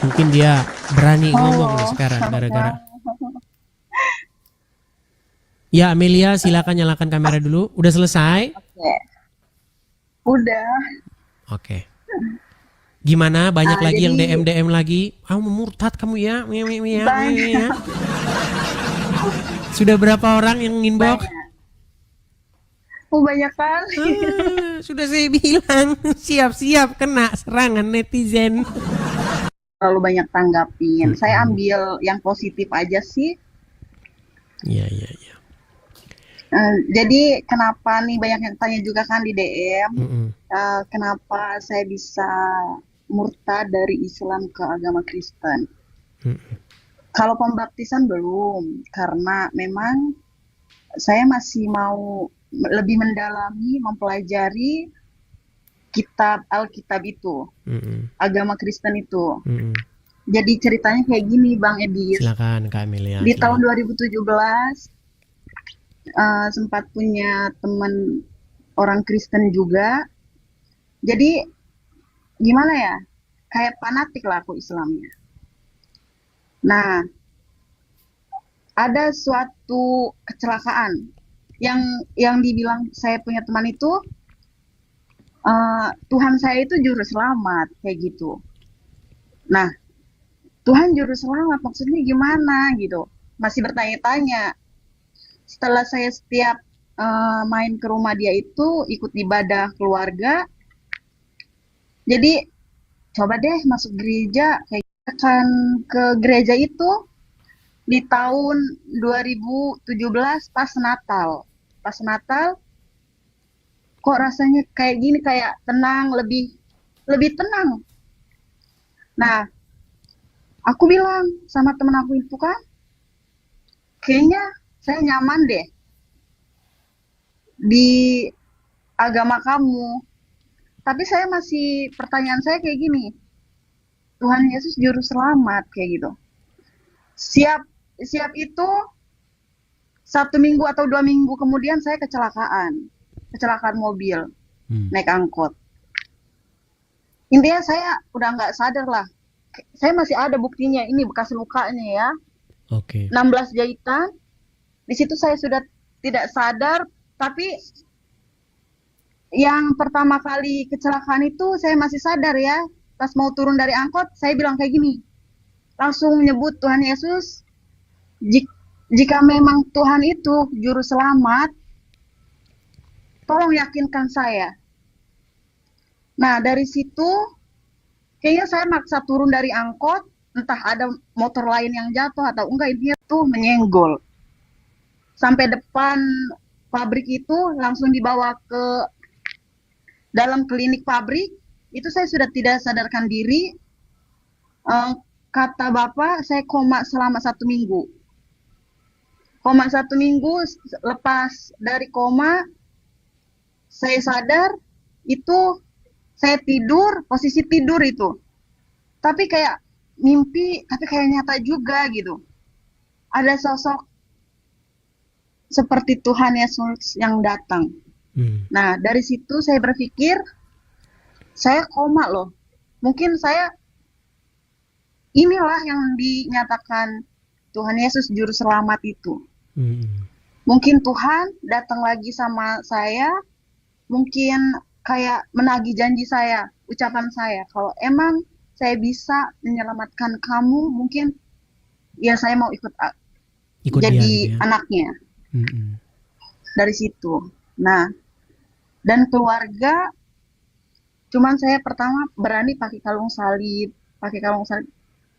Mungkin dia berani ngomong nih Oh, sekarang gara-gara. ya. Ya Amelia, silakan nyalakan kamera dulu. Udah selesai? Oke. Udah. Oke. Gimana? Banyak lagi yang Jadi DM lagi. Ah, murtad kamu ya. banyak, Sudah berapa orang yang inbox? banyak. Oh, banyak kali. Ah, sudah saya bilang siap-siap kena serangan netizen. Terlalu banyak tanggapin. Saya Mm-mm. ambil yang positif aja sih. Iya, iya, iya. Jadi kenapa nih banyak yang tanya juga kan di DM, Mm-mm. kenapa saya bisa murtad dari Islam ke agama Kristen. Mm-mm. Kalau pembaptisan belum, karena memang saya masih mau lebih mendalami, mempelajari kitab Alkitab itu, Mm-mm. agama Kristen itu. Mm-mm. Jadi ceritanya kayak gini Bang Edis, Silakan Kak Amelia, di tahun silakan. 2017 sempat punya teman orang Kristen juga. Jadi gimana ya? Kayak fanatik lah aku Islamnya. Nah, ada suatu kecelakaan yang dibilang saya punya teman itu Tuhan saya itu juru selamat kayak gitu. Nah, Tuhan juru selamat maksudnya gimana gitu? Masih bertanya-tanya. Setelah saya setiap main ke rumah dia itu ikut ibadah keluarga, jadi coba deh masuk gereja kayak gitu. Akan ke gereja itu di tahun 2017 pas Natal. Pas Natal kok rasanya kayak gini kayak tenang, lebih lebih tenang. Nah, aku bilang sama temen aku itu kan, kayaknya saya nyaman deh di agama kamu. Tapi saya masih pertanyaan saya kayak gini, Tuhan Yesus juru selamat kayak gitu. Siap siap itu 1 minggu atau 2 minggu kemudian saya kecelakaan mobil Hmm. naik angkot. Intinya saya udah nggak sadar lah. Saya masih ada buktinya ini bekas lukanya ya. Oke. 16 jahitan. Di situ saya sudah tidak sadar, tapi yang pertama kali kecelakaan itu saya masih sadar ya. Pas mau turun dari angkot, saya bilang kayak gini. Langsung menyebut Tuhan Yesus, jika memang Tuhan itu juru selamat, tolong yakinkan saya. Nah, dari situ kayaknya saya maksa turun dari angkot, entah ada motor lain yang jatuh atau enggak, intinya tuh menyenggol. Sampai depan pabrik itu langsung dibawa ke dalam klinik pabrik, itu saya sudah tidak sadarkan diri. Kata bapak, saya koma selama 1 minggu. Koma 1 minggu, lepas dari koma, saya sadar, itu saya tidur, posisi tidur itu. Tapi kayak mimpi, tapi kayak nyata juga gitu. Ada sosok seperti Tuhan Yesus yang datang. Hmm. Nah, dari situ saya berpikir, saya koma loh. Mungkin saya inilah yang dinyatakan Tuhan Yesus juru selamat itu. Hmm. Mungkin Tuhan datang lagi sama saya, mungkin kayak menagih janji saya, ucapan saya. Kalau emang saya bisa menyelamatkan kamu, mungkin ya saya mau ikut Ikut dia gitu jadi ya. anaknya Hmm. dari situ. Nah, dan keluarga, cuman saya pertama berani pakai kalung salib.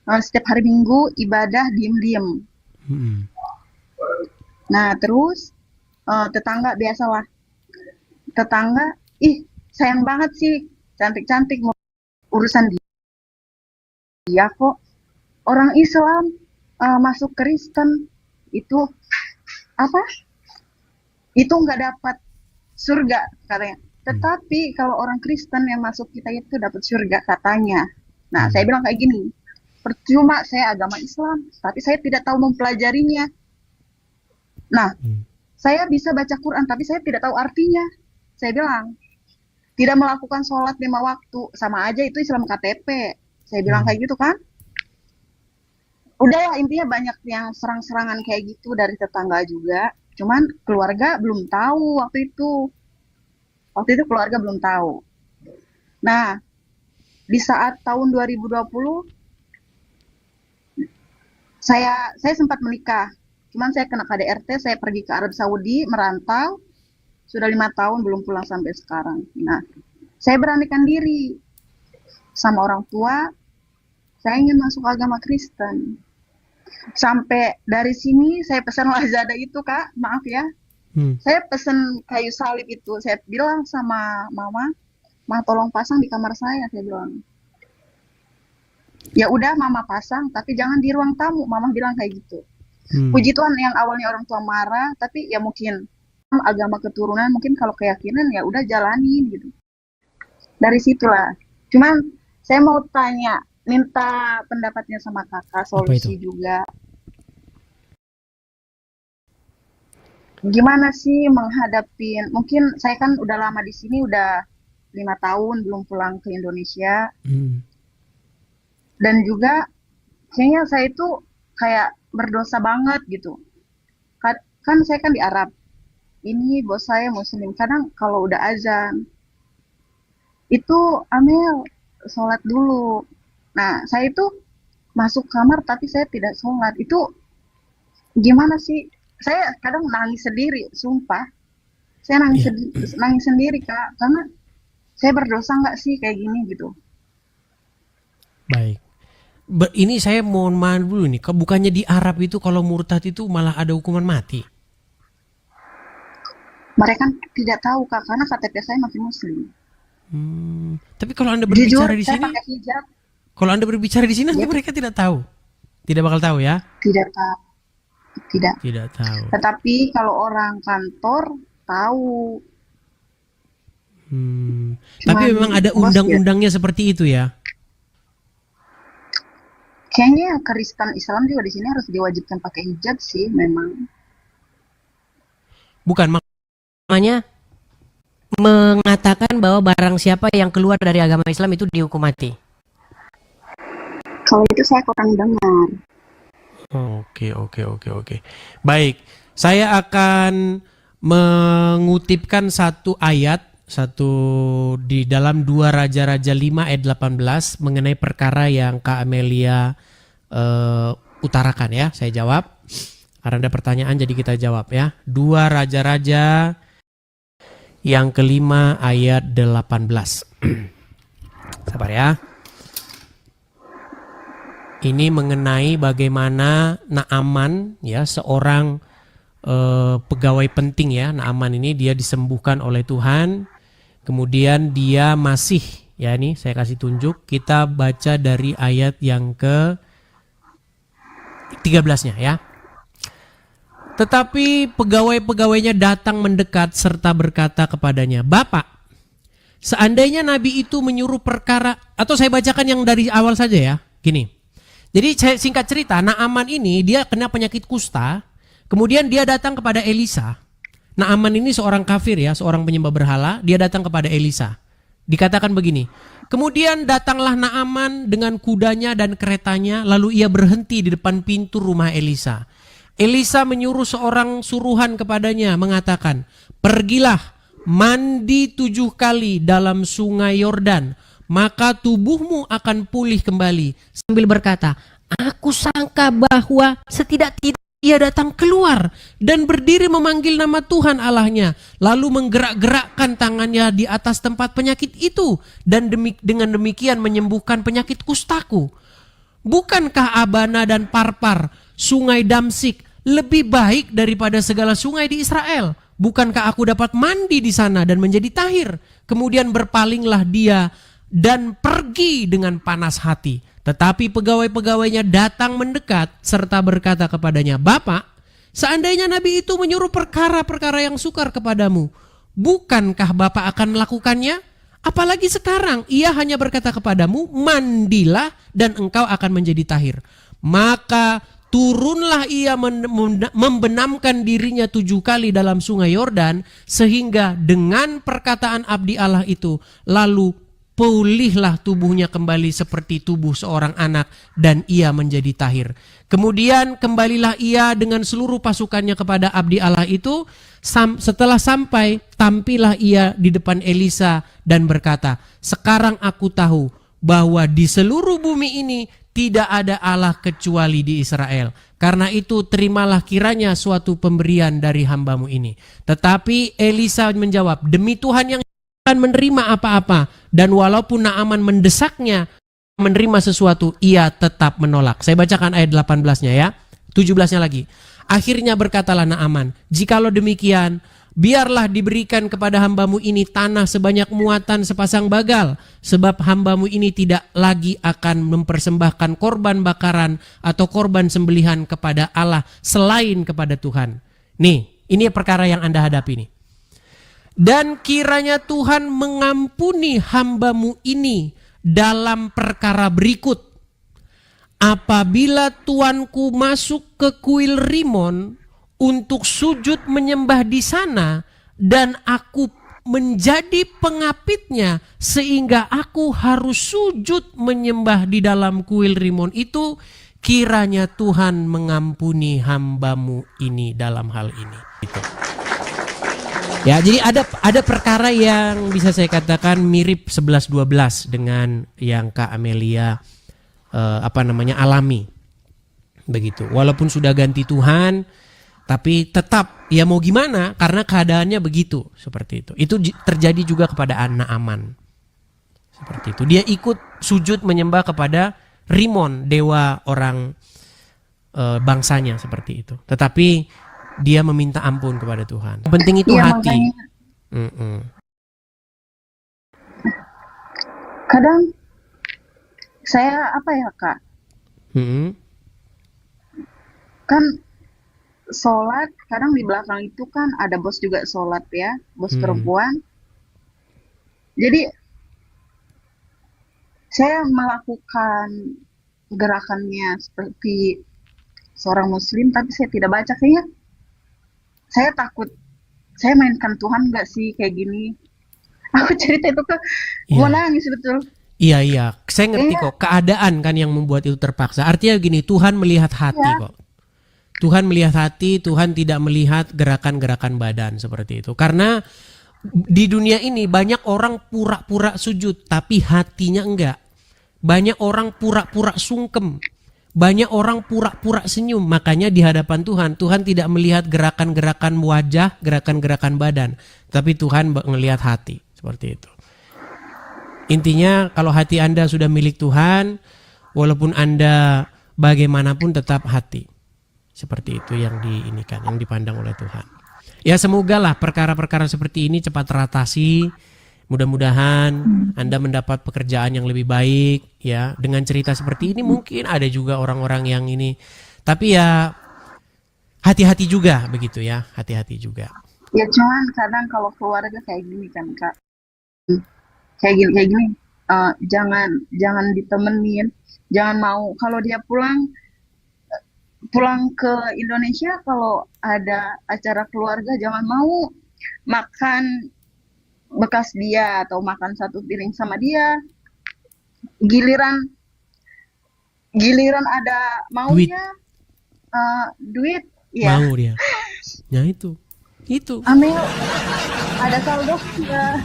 Setiap hari Minggu ibadah diem-diem. Hmm. Nah, terus tetangga biasalah, tetangga, ih sayang banget sih, cantik-cantik urusan dia kok. Orang Islam masuk Kristen itu apa? Itu nggak dapat surga katanya. Hmm. Tetapi kalau orang Kristen yang masuk kita itu dapat surga katanya. Nah, saya Hmm. bilang kayak gini, percuma saya agama Islam, tapi saya tidak tahu mempelajarinya. Nah, Hmm. saya bisa baca Quran, tapi saya tidak tahu artinya. Saya bilang, tidak melakukan sholat 5 waktu, sama aja itu Islam KTP. Saya bilang Hmm. kayak gitu kan. udahlah intinya banyak yang serang-serangan kayak gitu dari tetangga juga. Cuman keluarga belum tahu waktu itu. Waktu itu keluarga belum tahu. Nah, di saat tahun 2020 saya sempat menikah. Cuman saya kena KDRT, saya pergi ke Arab Saudi merantau. Sudah 5 tahun belum pulang sampai sekarang. Nah, saya beranikan diri sama orang tua. Saya ingin masuk agama Kristen. Sampai dari sini saya pesan Lazada itu, Kak. Maaf ya. Saya pesan kayu salib itu. Saya bilang sama mama, "Ma, tolong pasang di kamar saya," saya bilang. "Ya udah mama pasang, tapi jangan di ruang tamu." Mama bilang kayak gitu. Puji Tuhan yang awalnya orang tua marah, tapi ya mungkin agama keturunan, mungkin kalau keyakinan ya udah jalanin gitu. Dari situlah. Cuman saya mau tanya, minta pendapatnya sama kakak, solusi juga. Gimana sih menghadapi, mungkin saya kan udah lama di sini, udah 5 tahun belum pulang ke Indonesia. Dan juga kayaknya saya itu kayak berdosa banget gitu. Kan saya kan di Arab. Ini bos saya Muslim. Kadang kalau udah azan, itu Amel sholat dulu. Nah, saya itu masuk kamar tapi saya tidak sholat. Itu gimana sih? Saya kadang nangis sendiri, sumpah. Saya nangis sendiri, Kak. Karena saya berdosa nggak sih kayak gini gitu. Baik. Ini saya mohon maaf dulu nih. Bukannya di Arab itu kalau murtad itu malah ada hukuman mati? Mereka tidak tahu, Kak, karena KTP saya masih Muslim. Tapi kalau Anda berbicara Jujur, di saya sini, pakai hijab. kalau Anda berbicara di sini, nanti mereka tidak tahu. Tidak bakal tahu ya? Tidak tahu. Tidak. Tidak tahu. Tetapi kalau orang kantor tahu. Tapi memang ada undang-undangnya seperti itu ya? Kayaknya Kristen Islam juga di sini harus diwajibkan pakai hijab sih, memang. Bukan, Namanya mengatakan bahwa barang siapa yang keluar dari agama Islam itu dihukum mati. Kalau itu saya kurang dengar. Oke. Baik, saya akan mengutipkan satu ayat di dalam 2 Raja-Raja 5 ayat 18 mengenai perkara yang Kak Amelia utarakan ya. Saya jawab. Karena ada pertanyaan jadi kita jawab ya. 2 Raja-Raja yang kelima ayat 18. Sabar ya. Ini mengenai bagaimana Naaman ya, seorang pegawai penting ya. Naaman ini dia disembuhkan oleh Tuhan. Kemudian dia masih ya, ini saya kasih tunjuk. Kita baca dari ayat yang ke 13-nya ya. Tetapi pegawai-pegawainya datang mendekat serta berkata kepadanya, "Bapak, seandainya Nabi itu menyuruh perkara," atau saya bacakan yang dari awal saja ya. Gini. Jadi saya singkat cerita, Naaman ini dia kena penyakit kusta, kemudian dia datang kepada Elisa. Naaman ini seorang kafir ya, seorang penyembah berhala, dia datang kepada Elisa. Dikatakan begini, kemudian datanglah Naaman dengan kudanya dan keretanya, lalu ia berhenti di depan pintu rumah Elisa. Elisa menyuruh seorang suruhan kepadanya mengatakan, "Pergilah, mandi 7 kali dalam sungai Yordan, maka tubuhmu akan pulih kembali." Sambil berkata, "Aku sangka bahwa setidak-tidak ia datang keluar dan berdiri memanggil nama Tuhan Allahnya, lalu menggerak-gerakkan tangannya di atas tempat penyakit itu, dan dengan demikian menyembuhkan penyakit kustaku. Bukankah Abana dan Parpar, sungai Damsik, lebih baik daripada segala sungai di Israel? Bukankah aku dapat mandi di sana dan menjadi tahir?" Kemudian berpalinglah dia dan pergi dengan panas hati. Tetapi pegawai-pegawainya datang mendekat serta berkata kepadanya, "Bapak, seandainya Nabi itu menyuruh perkara-perkara yang sukar kepadamu, bukankah Bapak akan melakukannya? Apalagi sekarang ia hanya berkata kepadamu, mandilah dan engkau akan menjadi tahir." Maka turunlah ia membenamkan dirinya 7 kali dalam sungai Yordan, sehingga dengan perkataan abdi Allah itu, lalu pulihlah tubuhnya kembali seperti tubuh seorang anak dan ia menjadi tahir. Kemudian kembalilah ia dengan seluruh pasukannya kepada abdi Allah itu. Setelah sampai, tampillah ia di depan Elisa dan berkata, sekarang aku tahu bahwa di seluruh bumi ini tidak ada Allah kecuali di Israel. Karena itu terimalah kiranya suatu pemberian dari hambamu ini. Tetapi Elisa menjawab, demi Tuhan yang akan menerima apa-apa, dan walaupun Naaman mendesaknya menerima sesuatu, ia tetap menolak. Saya bacakan ayat 18-nya ya, 17-nya lagi. Akhirnya berkatalah Naaman, jikalau demikian, biarlah diberikan kepada hambamu ini tanah sebanyak muatan sepasang bagal, sebab hambamu ini tidak lagi akan mempersembahkan korban bakaran atau korban sembelihan kepada Allah selain kepada Tuhan. Nih, ini perkara yang Anda hadapi nih. Dan kiranya Tuhan mengampuni hambamu ini dalam perkara berikut. Apabila tuanku masuk ke kuil Rimon untuk sujud menyembah di sana, dan aku menjadi pengapitnya sehingga aku harus sujud menyembah di dalam kuil Rimon itu, kiranya Tuhan mengampuni hambamu ini dalam hal ini. Gitu. Ya, jadi ada perkara yang bisa saya katakan mirip 11-12 dengan yang Kak Amelia alami. Begitu. Walaupun sudah ganti Tuhan, tapi tetap ya mau gimana karena keadaannya begitu, seperti itu. Itu terjadi juga kepada Naaman. Seperti itu. Dia ikut sujud menyembah kepada Rimon, dewa orang bangsanya, seperti itu. Tetapi dia meminta ampun kepada Tuhan. Yang penting itu Iya, hati. makanya kadang saya Kak, kan sholat, kadang di belakang itu kan ada bos juga sholat ya, bos perempuan. Jadi saya melakukan gerakannya seperti seorang muslim, tapi saya tidak baca. Kayaknya saya takut, saya mainkan Tuhan nggak sih kayak gini. Aku cerita itu mau nangis betul. Iya, saya ngerti kok. Keadaan kan yang membuat itu terpaksa. Artinya gini, Tuhan melihat hati kok. Tuhan melihat hati, Tuhan tidak melihat gerakan-gerakan badan seperti itu. Karena di dunia ini banyak orang pura-pura sujud, tapi hatinya enggak. Banyak orang pura-pura sungkem. Banyak orang pura-pura senyum. Makanya di hadapan Tuhan, Tuhan tidak melihat gerakan-gerakan wajah, gerakan-gerakan badan. Tapi Tuhan melihat hati. Seperti itu. Intinya kalau hati Anda sudah milik Tuhan, walaupun Anda bagaimanapun tetap hati. Seperti itu yang diinikan, yang dipandang oleh Tuhan. Ya semoga lah perkara-perkara seperti ini cepat teratasi. Mudah-mudahan Anda mendapat pekerjaan yang lebih baik ya. Dengan cerita seperti ini mungkin ada juga orang-orang yang ini. Tapi ya hati-hati juga begitu ya, hati-hati juga. Ya cuman kadang kalau keluarga kayak gini kan Kak, kayak gini, jangan ditemenin, jangan mau kalau dia pulang ke Indonesia, kalau ada acara keluarga jangan mau makan bekas dia atau makan satu piring sama dia. Giliran ada maunya duit ya. Mau dia. Ya itu. Amel ada saldo ya.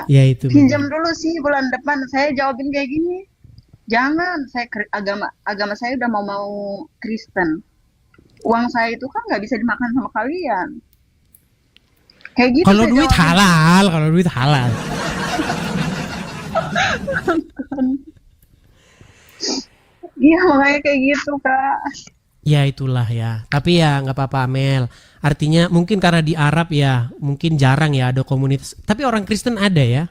Ya itu. Pinjam dulu sih bulan depan. Saya jawabin kayak gini. Jangan, saya agama saya udah mau Kristen. Uang saya itu kan nggak bisa dimakan sama kalian. Kayak gitu. Kalau duit halal, Iya makanya kayak gitu Kak. Ya itulah ya. Tapi ya nggak apa-apa Amel. Artinya mungkin karena di Arab ya mungkin jarang ya ada komunitas. Tapi orang Kristen ada ya.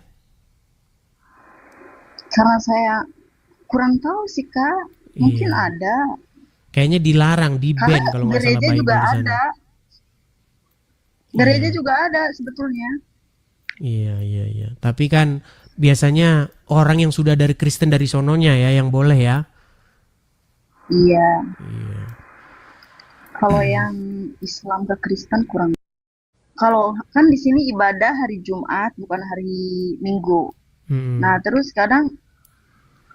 Karena saya kurang tahu sih Kak. Mungkin Iya. ada. Kayaknya dilarang, di ban Karena kalau nggak salah gereja Bible juga di sana. ada. Gereja juga ada sebetulnya. Iya. Tapi kan biasanya orang yang sudah dari Kristen dari sononya ya yang boleh ya. Iya. Iya. Kalau yang Islam ke Kristen kurang. kalau kan di sini ibadah hari Jumat bukan hari Minggu. Mm-mm. Nah, terus kadang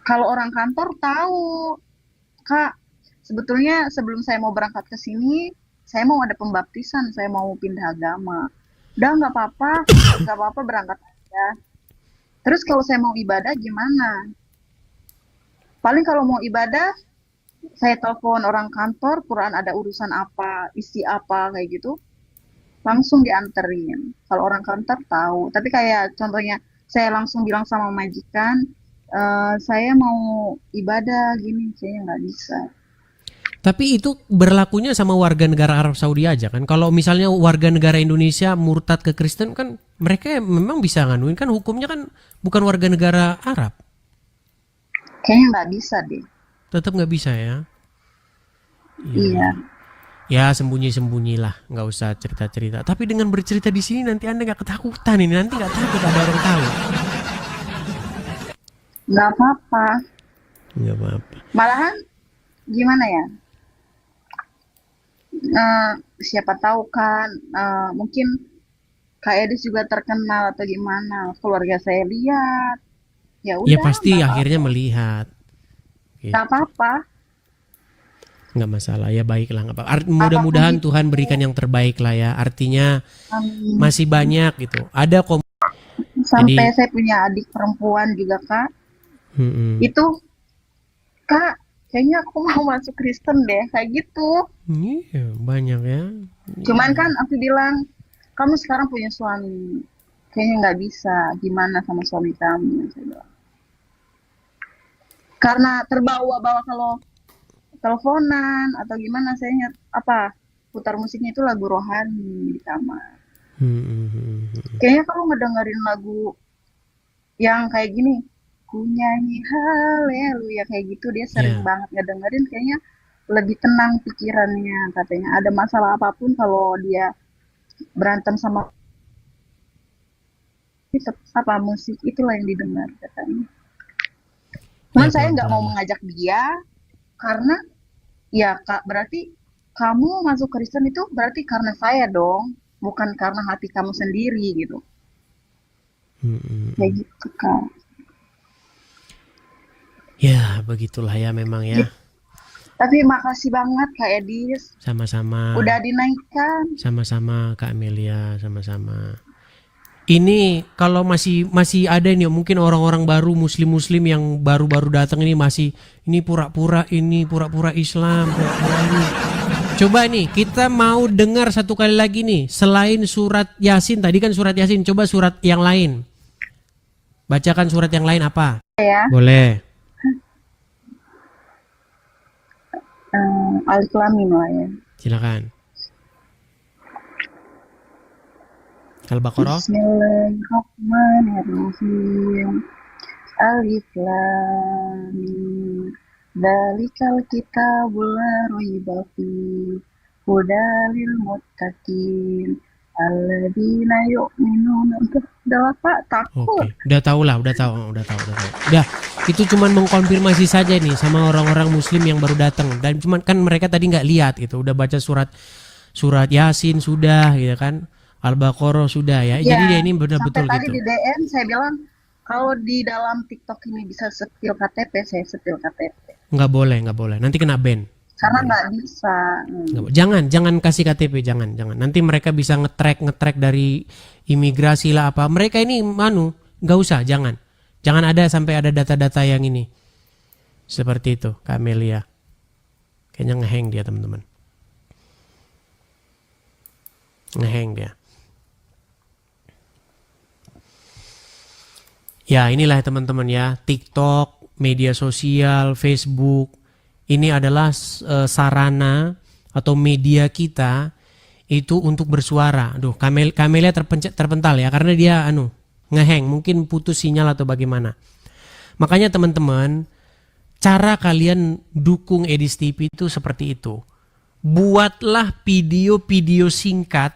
kalau orang kantor tahu, Kak, sebetulnya sebelum saya mau berangkat ke sini, saya mau ada pembaptisan, saya mau pindah agama. Udah nggak apa-apa berangkat aja. Terus kalau saya mau ibadah gimana? Paling kalau mau ibadah, saya telepon orang kantor, Quran ada urusan apa, isi apa, kayak gitu, langsung dianterin. Kalau orang kantor tahu. Tapi kayak contohnya, saya langsung bilang sama majikan, saya mau ibadah gini, kayaknya nggak bisa. Tapi itu berlakunya sama warga negara Arab Saudi aja kan. Kalau misalnya warga negara Indonesia murtad ke Kristen kan mereka memang bisa nganuin kan, hukumnya kan bukan warga negara Arab. Kayaknya nggak bisa deh. Tetap nggak bisa ya. Iya. Ya sembunyi-sembunyilah, nggak usah cerita-cerita. Tapi dengan bercerita di sini nanti Anda nggak ketakutan ini, nanti nggak takut ada orang tahu. Nggak apa-apa. Nggak apa-apa. Malahan gimana ya? Siapa tahu kan, mungkin Kak Edis juga terkenal atau gimana. Keluarga saya lihat, ya Ya udah, pasti akhirnya melihat. nggak apa-apa. Nggak masalah ya, baiklah nggak apa-apa. Mudah-mudahan Tuhan berikan yang terbaik lah ya. Artinya masih banyak gitu. Ada Sampai Jadi- saya punya adik perempuan juga Kak. Mm-mm. Itu Kak, kayaknya aku mau masuk Kristen deh, kayak gitu. Iya banyak ya. Cuman kan aku bilang, kamu sekarang punya suami, kayaknya nggak bisa. Gimana sama suami kamu? Saya bilang. Karena terbawa-bawa kalau teleponan atau gimana, saya putar musiknya itu lagu rohani di kamar. Mm-mm. Kayaknya kalau ngedengerin lagu yang kayak gini, ku nyanyi haleluya kayak gitu, dia sering Ya. banget ngedengerin, kayaknya lebih tenang pikirannya katanya. Ada masalah apapun kalau dia berantem sama musik itulah yang didengar katanya. Cuman Ya, saya nggak mau pelan-pelan. mengajak dia karena ya Kak, berarti kamu masuk Kristen itu berarti karena saya dong, bukan karena hati kamu sendiri gitu. Mm-mm. Kayak gitu Kak. Ya begitulah ya memang ya. Tapi makasih banget Kak Edis, Sama-sama. udah dinaikkan. Sama-sama Kak Amelia, sama-sama. Ini kalau masih ada nih mungkin orang-orang baru, muslim-muslim yang baru-baru datang ini masih ini pura-pura Islam, pura-pura ini. Coba nih kita mau dengar satu kali lagi nih, selain surat Yasin, tadi kan surat Yasin, coba surat yang lain. Bacakan surat yang lain apa? Ya, Boleh. Alif Lam Mim lah ya. Silakan. Al-Baqarah. Bismillahirrahmanirrahim. Alif Lam Mim. Dzalikal kitabul la raiba fihi hudal lil muttaqin alladzina yu'minuna. Udah Pak, takut. Oke, udah tahu. Udah, itu cuman mengkonfirmasi saja nih sama orang-orang muslim yang baru datang. Dan cuman kan mereka tadi nggak lihat gitu, udah baca surat Yasin sudah gitu kan. Al-Baqarah sudah ya. Ya, Jadi dia ini betul-betul sampai tadi gitu. di DM saya bilang kalau di dalam TikTok ini bisa setil KTP, saya setil KTP. Nggak boleh. Nanti kena ban. Karena nggak bisa. Nggak bo- Jangan kasih KTP, jangan. Nanti mereka bisa nge-track dari imigrasi lah apa. Mereka ini nggak usah, jangan. Jangan ada sampai ada data-data yang ini. Seperti itu, Kak Amelia. Kayaknya ngehang dia, teman-teman. Ngehang dia. Ya, inilah teman-teman ya, TikTok, media sosial, Facebook. Ini adalah sarana atau media kita itu untuk bersuara. Aduh, Kamelia terpental ya karena dia ngehang, mungkin putus sinyal atau bagaimana. Makanya teman-teman, cara kalian dukung Edis TV itu seperti itu. Buatlah video-video singkat